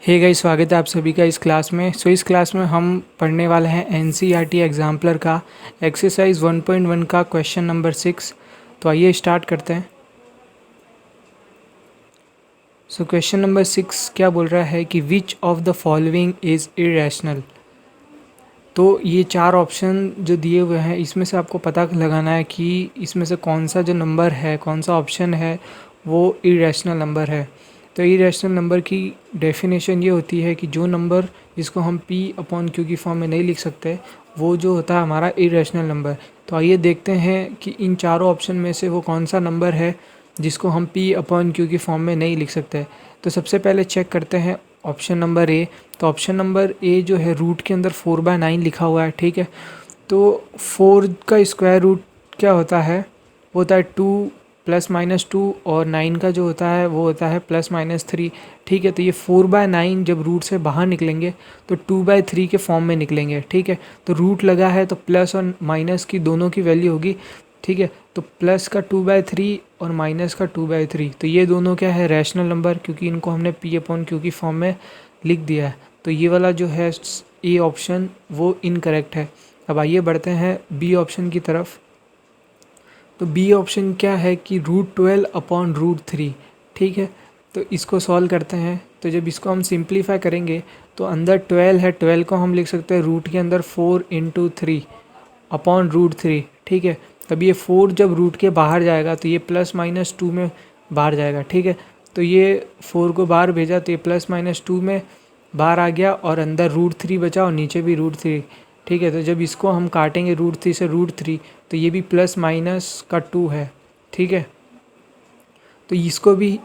Hey guys, स्वागत है आप सभी का इस क्लास में। इस क्लास में हम पढ़ने वाले हैं एनसीईआरटी एग्जाम्पलर का एक्सरसाइज 1.1 का क्वेश्चन नंबर 6। तो आइए स्टार्ट करते हैं। क्वेश्चन नंबर 6 क्या बोल रहा है कि which of the following is irrational. तो ये चार ऑप्शन जो दिए हुए हैं इसमें से आपको पता लगाना है कि इसमें से कौन सा जो नंबर है, कौन सा ऑप्शन है वो इरेशनल नंबर है। तो इरेशनल नंबर की डेफिनेशन ये होती है कि जो नंबर जिसको हम p अपॉन q की फॉर्म में नहीं लिख सकते वो जो होता है हमारा इरेशनल नंबर। तो आइए देखते हैं कि इन चारों ऑप्शन में से वो कौन सा नंबर है जिसको हम p अपॉन q की फॉर्म में नहीं लिख सकते। तो सबसे पहले चेक करते हैं ऑप्शन नंबर ए। तो ऑप्शन नंबर ए जो है रूट के अंदर 4/9 लिखा हुआ है, ठीक है। तो 4 का स्क्वायर रूट क्या होता है, वो होता है 2 ± 2 और 9 का जो होता है वो होता है ±3, ठीक है। तो ये 4/9 जब रूट से बाहर निकलेंगे तो 2/3 के फॉर्म में निकलेंगे, ठीक है। तो रूट लगा है तो प्लस और माइनस की दोनों की वैल्यू होगी, ठीक है। तो प्लस का 2/3 और माइनस का 2/3, तो ये दोनों क्या है, रैशनल नंबर, क्योंकि इनको हमने p अपॉन q की फॉर्म में लिख दिया है। तो ये वाला जो है ए ऑप्शन वो इनकरेक्ट है। अब आइए बढ़ते हैं बी ऑप्शन की तरफ। तो बी ऑप्शन क्या है कि √12 अपॉन √3, ठीक है। तो इसको सॉल्व करते हैं। तो जब इसको हम सिंप्लीफाई करेंगे तो अंदर 12 है, 12 को हम लिख सकते हैं रूट के अंदर 4 × 3 अपॉन √3, ठीक है। तब ये 4 जब रूट के बाहर जाएगा तो ये ±2 में बाहर जाएगा, ठीक है। तो ये 4 को बाहर भेजा तो ये ±2 में बाहर आ गया और अंदर √3 बचा और नीचे भी √3, ठीक है। तो जब इसको हम काटेंगे √3 से √3 तो ये भी प्लस माइनस का 2 है, ठीक है। तो इसको भी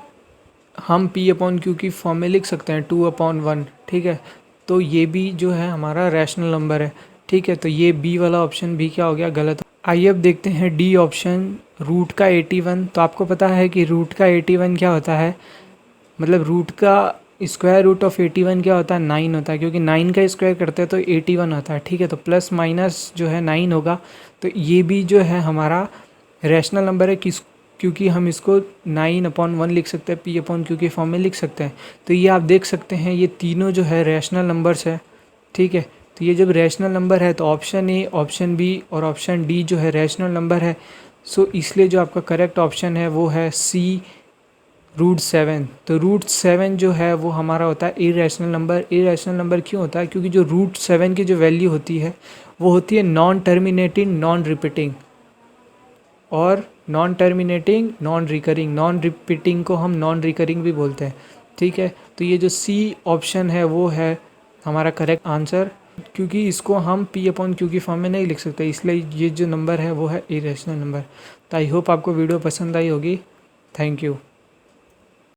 हम p अपॉन q की फॉर्म में लिख सकते हैं 2/1, ठीक है। तो ये भी जो है हमारा रैशनल नंबर है, ठीक है। तो ये बी वाला ऑप्शन भी क्या हो गया, गलत। आइए अब देखते हैं डी ऑप्शन, रूट का 81। तो आपको पता है कि रूट का 81 क्या होता है, मतलब रूट का स्क्वायर रूट ऑफ 81 क्या होता है, 9 होता है, क्योंकि 9 का स्क्वायर करते हैं तो 81 होता है, ठीक है। तो प्लस माइनस जो है 9 होगा। तो ये भी जो है हमारा रैशनल नंबर है, क्योंकि हम इसको 9/1 लिख सकते हैं, p अपॉन q की फॉर्म में लिख सकते हैं। तो ये आप देख सकते हैं ये तीनों जो है रैशनल नंबर्स है, ठीक है। तो ये जब रैशनल नंबर है तो ऑप्शन ए, ऑप्शन बी और ऑप्शन डी जो है रैशनल नंबर है। इसलिए जो आपका करेक्ट ऑप्शन है वो है सी, √7। तो √7 जो है वो हमारा होता है इरेशनल नंबर। इरेशनल नंबर क्यों होता है, क्योंकि जो √7 की जो वैल्यू होती है वो होती है नॉन टर्मिनेटिंग, नॉन रिपीटिंग, और non terminating, non recurring. Non repeating को हम नॉन रिकरिंग भी बोलते हैं, ठीक है। तो ये जो सी ऑप्शन है वो है हमारा करेक्ट आंसर, क्योंकि इसको हम p अपॉन q की फॉर्म में नहीं लिख सकते, इसलिए ये जो नंबर है वो है इरेशनल नंबर। तो आई होप आपको वीडियो पसंद आई होगी। Thank you.